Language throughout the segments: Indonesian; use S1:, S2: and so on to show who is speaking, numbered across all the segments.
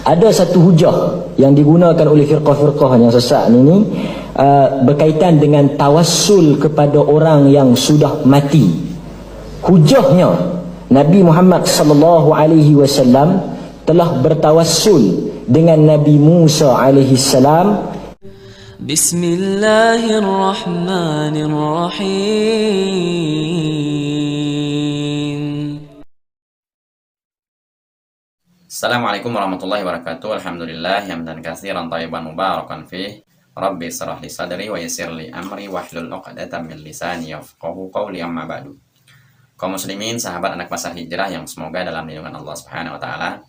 S1: Ada satu hujah yang digunakan oleh firqah-firqah yang sesat ini berkaitan dengan tawassul kepada orang yang sudah mati. Hujahnya Nabi Muhammad sallallahu alaihi wasallam telah bertawassul dengan Nabi Musa alaihi salam.
S2: Bismillahirrahmanirrahim.
S3: Assalamualaikum warahmatullahi wabarakatuh. Alhamdulillah hamdan katsiran thayyiban mubarakan fih. Rabbi shrah li sadri wa yassir li amri wahlul 'uqdatam min lisani yafqahu qawli, amma ba'du. Kaum muslimin, sahabat anak pasar hijrah yang semoga dalam lindungan Allah Subhanahu wa taala.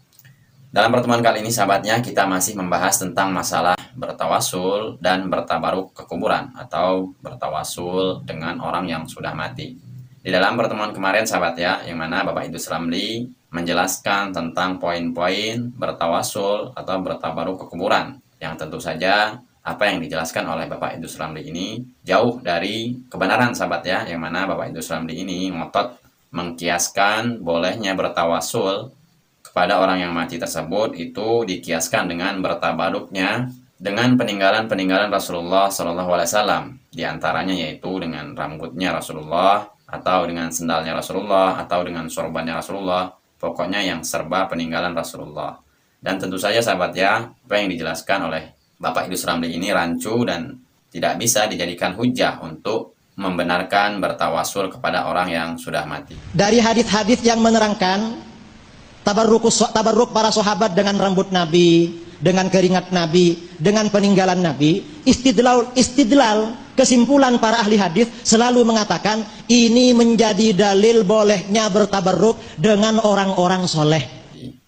S3: Dalam pertemuan kali ini sahabatnya, kita masih membahas tentang masalah bertawasul dan bertabaruk ke kuburan atau bertawasul dengan orang yang sudah mati. Di dalam pertemuan kemarin sahabat ya, yang mana Bapak Idrus Ramli menjelaskan tentang poin-poin bertawasul atau bertabaruk ke kuburan, yang tentu saja apa yang dijelaskan oleh Bapak Idrus Ramli ini jauh dari kebenaran sahabat ya, yang mana Bapak Idrus Ramli ini ngotot mengkiaskan bolehnya bertawasul kepada orang yang mati tersebut itu dikiaskan dengan bertabaruknya dengan peninggalan-peninggalan Rasulullah SAW, di antaranya yaitu dengan rambutnya Rasulullah, atau dengan sendalnya Rasulullah, atau dengan sorbannya Rasulullah, pokoknya yang serba peninggalan Rasulullah. Dan tentu saja sahabat ya, apa yang dijelaskan oleh Bapak Idrus Ramli ini rancu dan tidak bisa dijadikan hujah untuk membenarkan bertawasul kepada orang yang sudah mati.
S4: Dari hadis-hadis yang menerangkan tabarruk para sahabat dengan rambut Nabi, dengan keringat Nabi, dengan peninggalan Nabi, istidlal kesimpulan para ahli hadis selalu mengatakan ini menjadi dalil bolehnya bertabarruk dengan orang-orang soleh.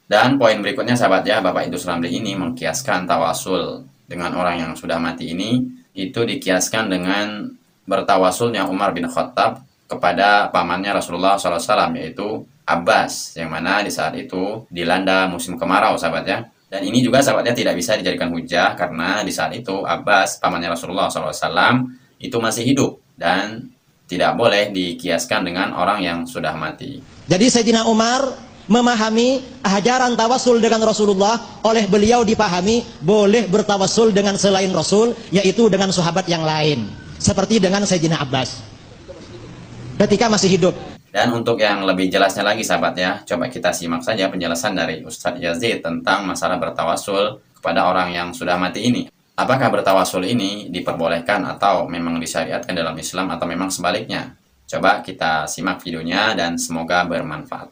S3: Dan poin berikutnya sahabat ya, Bapak Idrus Ramli ini mengkiaskan tawasul dengan orang yang sudah mati ini itu dikiaskan dengan bertawasulnya Umar bin Khattab kepada pamannya Rasulullah SAW, yaitu Abbas, yang mana di saat itu dilanda musim kemarau sahabat ya. Dan ini juga sahabatnya tidak bisa dijadikan hujah karena di saat itu Abbas, pamannya Rasulullah SAW, itu masih hidup dan tidak boleh dikiaskan dengan orang yang sudah mati.
S4: Jadi Sayyidina Umar memahami ajaran tawasul dengan Rasulullah, oleh beliau dipahami boleh bertawasul dengan selain Rasul, yaitu dengan sahabat yang lain, seperti dengan Sayyidina Abbas ketika masih hidup.
S3: Dan untuk yang lebih jelasnya lagi sahabat ya, coba kita simak saja penjelasan dari Ustadz Yazid tentang masalah bertawasul kepada orang yang sudah mati ini. Apakah bertawasul ini diperbolehkan atau memang disyariatkan dalam Islam atau memang sebaliknya? Coba kita simak videonya dan semoga bermanfaat.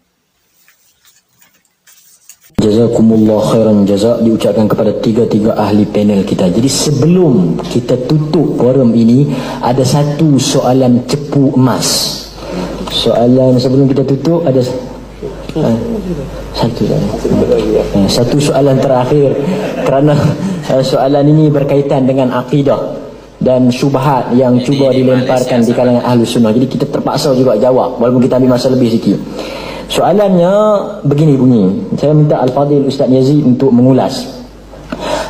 S1: Jazakumullah khairan jazak diucapkan kepada tiga-tiga ahli panel kita. Jadi sebelum kita tutup forum ini, ada satu soalan cepu emas. Soalan sebelum kita tutup ada satu soalan terakhir, kerana soalan ini berkaitan dengan akidah dan syubhat yang cuba dilemparkan di kalangan ahli sunnah. Jadi kita terpaksa juga jawab walaupun kita ambil masa lebih sikit. Soalannya begini bunyi. Saya minta Al-Fadhil Ustaz Yazid untuk mengulas.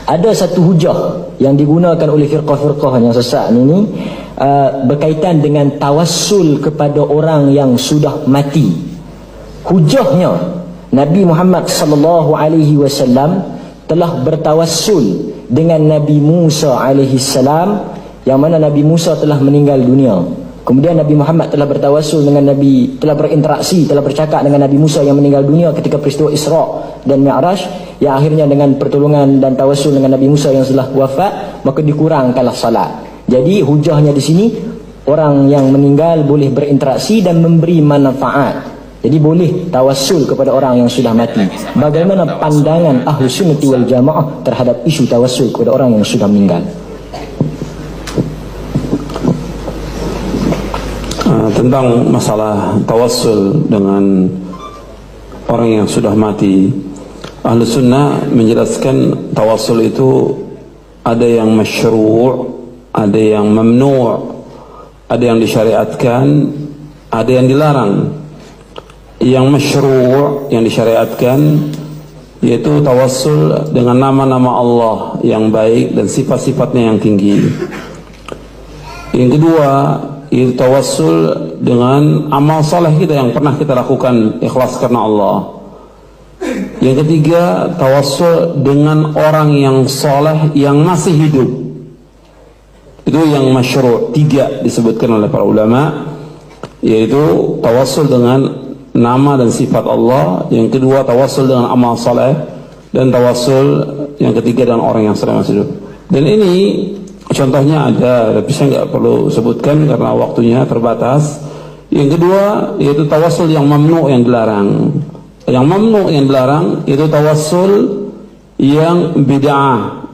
S1: Ada satu hujah yang digunakan oleh firqah-firqah yang sesat ini berkaitan dengan tawassul kepada orang yang sudah mati. Hujahnya Nabi Muhammad sallallahu alaihi wasallam telah bertawassul dengan Nabi Musa alaihi salam, yang mana Nabi Musa telah meninggal dunia. Kemudian Nabi Muhammad telah bertawassul dengan Nabi, telah berinteraksi, telah bercakap dengan Nabi Musa yang meninggal dunia ketika peristiwa Isra dan Mi'raj, yang akhirnya dengan pertolongan dan tawassul dengan Nabi Musa yang telah wafat, maka dikurangkanlah salat. Jadi hujahnya di sini orang yang meninggal boleh berinteraksi dan memberi manfaat. Jadi boleh tawassul kepada orang yang sudah mati. Bagaimana pandangan Ahlus Sunnah wal Jamaah terhadap isu tawassul kepada orang yang sudah meninggal?
S5: Tentang masalah tawassul dengan orang yang sudah mati, Ahlus Sunnah menjelaskan tawassul itu ada yang masyru', ada yang mamnu', ada yang disyariatkan, ada yang dilarang. Yang masyru', yang disyariatkan, yaitu tawassul dengan nama-nama Allah yang baik dan sifat-sifatnya yang tinggi. Yang kedua, itu tawassul dengan amal soleh kita yang pernah kita lakukan ikhlas karena Allah. Yang ketiga, tawassul dengan orang yang soleh yang masih hidup. Itu yang masyru'. 3 disebutkan oleh para ulama, yaitu tawassul dengan nama dan sifat Allah. Yang kedua, tawassul dengan amal soleh. Dan tawassul yang ketiga dengan orang yang sedang masih hidup. Dan ini contohnya ada, tapi saya nggak perlu sebutkan karena waktunya terbatas. Yang kedua, yaitu tawassul yang mamnu, yang dilarang. Yang mamnu, yang dilarang, itu tawassul yang bid'ah.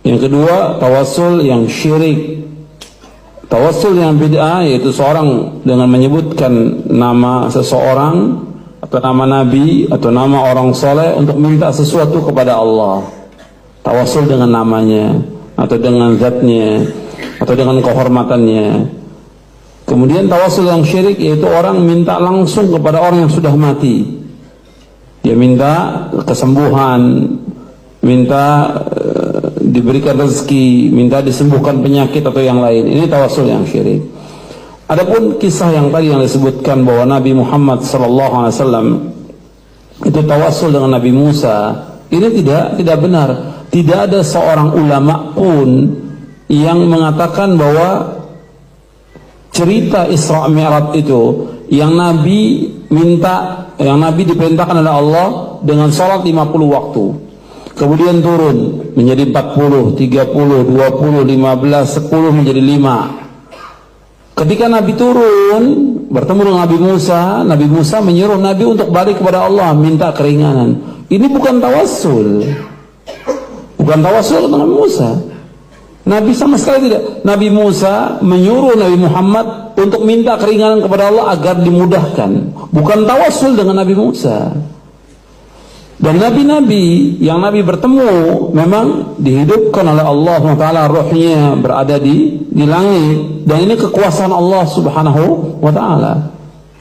S5: Yang kedua, tawassul yang syirik. Tawassul yang bid'ah yaitu seorang dengan menyebutkan nama seseorang atau nama nabi atau nama orang soleh untuk minta sesuatu kepada Allah. Tawassul dengan namanya atau dengan zatnya atau dengan kehormatannya. Kemudian tawassul yang syirik yaitu orang minta langsung kepada orang yang sudah mati. Dia minta kesembuhan, minta diberikan rezeki, minta disembuhkan penyakit atau yang lain. Ini tawassul yang syirik. Adapun kisah yang tadi yang disebutkan bahwa Nabi Muhammad SAW itu tawassul dengan Nabi Musa, ini tidak benar. Tidak ada seorang ulama pun yang mengatakan bahwa cerita Isra Mi'raj itu yang Nabi diperintahkan oleh Allah dengan sholat 50 waktu, kemudian turun menjadi 40, 30, 20, 15, 10 menjadi 5. Ketika Nabi turun bertemu dengan Nabi Musa menyuruh Nabi untuk balik kepada Allah, minta keringanan. Ini bukan tawassul. Bukan tawassul dengan Musa. Nabi sama sekali tidak. Nabi Musa menyuruh Nabi Muhammad untuk minta keringanan kepada Allah agar dimudahkan. Bukan tawassul dengan Nabi Musa. Dan nabi-nabi yang Nabi bertemu memang dihidupkan oleh Allah SWT, rohnya berada di langit. Dan ini kekuasaan Allah Subhanahu wa ta'ala.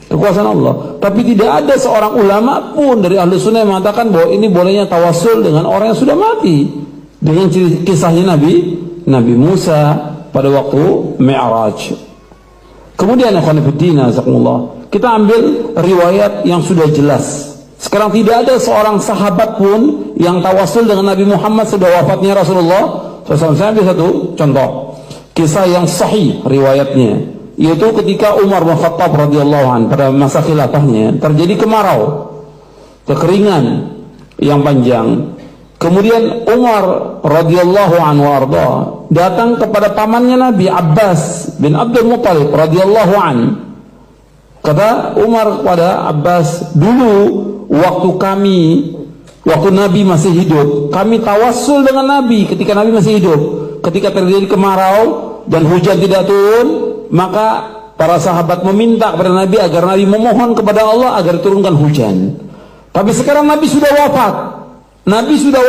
S5: Kekuasaan Allah. Tapi tidak ada seorang ulama pun dari ahli sunnah yang mengatakan bahwa ini bolehnya tawassul dengan orang yang sudah mati. Dengan kisahnya Nabi Musa pada waktu Mi'raj. Kemudian kita ambil riwayat yang sudah jelas. Sekarang tidak ada seorang sahabat pun yang tawassul dengan Nabi Muhammad sudah wafatnya Rasulullah SAW. Saya ambil satu contoh kisah yang sahih riwayatnya, yaitu ketika Umar bin Khattab radhiyallahu anhu pada masa khilafahnya terjadi kemarau, kekeringan yang panjang. Kemudian Umar radhiyallahu anhu arda datang kepada pamannya Nabi Abbas bin Abdul Muttalib radhiyallahu anhu. Kata Umar kepada Abbas, dulu waktu Nabi masih hidup, kami tawassul dengan Nabi ketika Nabi masih hidup. Ketika terjadi kemarau dan hujan tidak turun, maka para sahabat meminta kepada Nabi agar Nabi memohon kepada Allah agar turunkan hujan. Tapi sekarang Nabi sudah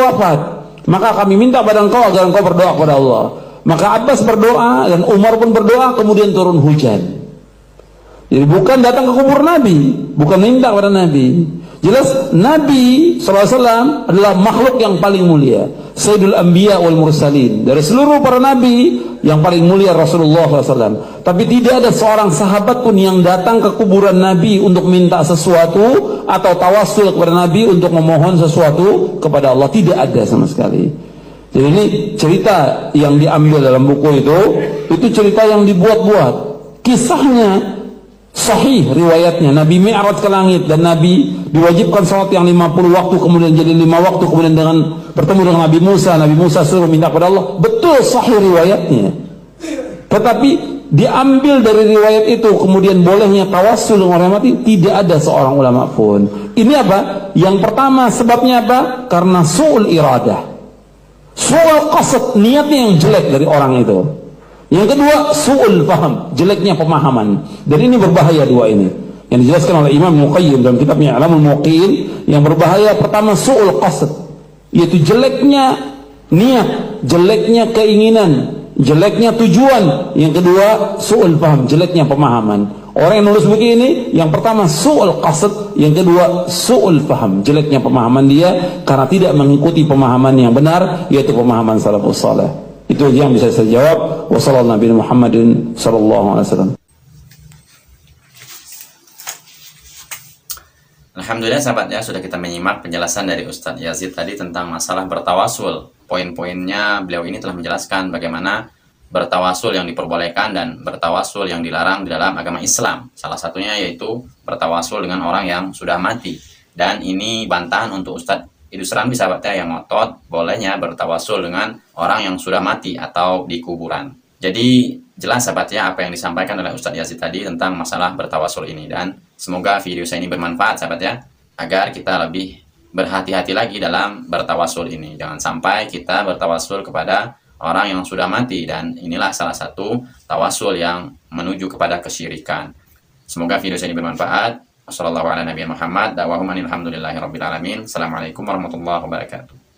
S5: wafat, maka kami minta pada engkau agar engkau berdoa kepada Allah. Maka Abbas berdoa dan Umar pun berdoa, kemudian turun hujan. Jadi bukan datang ke kubur Nabi, bukan minta kepada Nabi. Jelas Nabi SAW adalah makhluk yang paling mulia, Sayyidul Anbiya wal Mursalin. Dari seluruh para Nabi yang paling mulia Rasulullah SAW. Tapi tidak ada seorang sahabat pun yang datang ke kuburan Nabi untuk minta sesuatu atau tawassul kepada Nabi untuk memohon sesuatu kepada Allah. Tidak ada sama sekali. Jadi ini cerita yang diambil dalam buku itu cerita yang dibuat-buat. Kisahnya sahih riwayatnya. Nabi Mi'raj ke langit dan Nabi diwajibkan salat yang 50 waktu kemudian jadi 5 waktu, kemudian bertemu dengan Nabi Musa suruh minta kepada Allah. Betul sahih riwayatnya. Tetapi diambil dari riwayat itu kemudian bolehnya tawassul dengan orang mati, tidak ada seorang ulama pun. Ini apa? Yang pertama sebabnya apa? Karena su'ul iradah, su'ul qasad, niatnya yang jelek dari orang itu. Yang kedua, su'ul faham, jeleknya pemahaman. Dan ini berbahaya dua ini. Yang dijelaskan oleh Imam Muqayyim dalam kitabnya Alamul Muqin, yang berbahaya pertama su'ul qasad, yaitu jeleknya niat, jeleknya keinginan, jeleknya tujuan. Yang kedua, su'ul faham, jeleknya pemahaman. Orang yang nulis buku ini, yang pertama su'ul qasad, yang kedua su'ul faham, jeleknya pemahaman dia karena tidak mengikuti pemahaman yang benar, yaitu pemahaman salafus saleh. Itu aja yang bisa saya jawab. Wassalamualaikum Muhammadin sallallahu alaihi wasallam.
S3: Alhamdulillah sahabat ya, sudah kita menyimak penjelasan dari Ustadz Yazid tadi tentang masalah bertawasul. Poin-poinnya beliau ini telah menjelaskan bagaimana bertawasul yang diperbolehkan dan bertawasul yang dilarang di dalam agama Islam. Salah satunya yaitu bertawasul dengan orang yang sudah mati. Dan ini bantahan untuk Ustadz Idrus Ramli sahabat ya, yang ngotot bolehnya bertawasul dengan orang yang sudah mati atau di kuburan. Jadi jelas sahabat ya apa yang disampaikan oleh Ustadz Yazid tadi tentang masalah bertawasul ini, dan semoga video saya ini bermanfaat sahabat ya, agar kita lebih berhati-hati lagi dalam bertawasul ini. Jangan sampai kita bertawasul kepada orang yang sudah mati, dan inilah salah satu tawasul yang menuju kepada kesyirikan. Semoga video saya ini bermanfaat. Wassalamualaikum warahmatullahi wabarakatuh. Assalamualaikum warahmatullahi wabarakatuh.